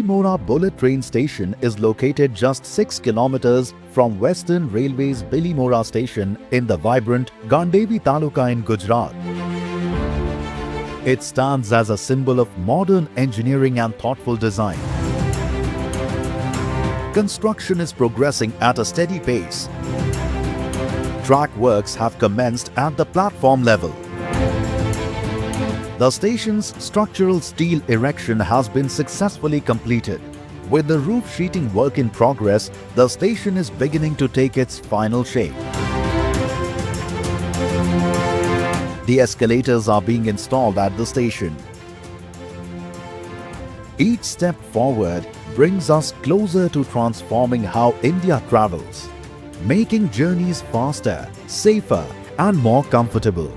Bilimora Bullet Train Station is located just 6 kilometers from Western Railway's Bilimora Station in the vibrant Gandevi Taluka in Gujarat. It stands as a symbol of modern engineering and thoughtful design. Construction is progressing at a steady pace. Track works have commenced at the platform level. The station's structural steel erection has been successfully completed. With the roof sheeting work in progress, the station is beginning to take its final shape. The escalators are being installed at the station. Each step forward brings us closer to transforming how India travels, making journeys faster, safer, and more comfortable.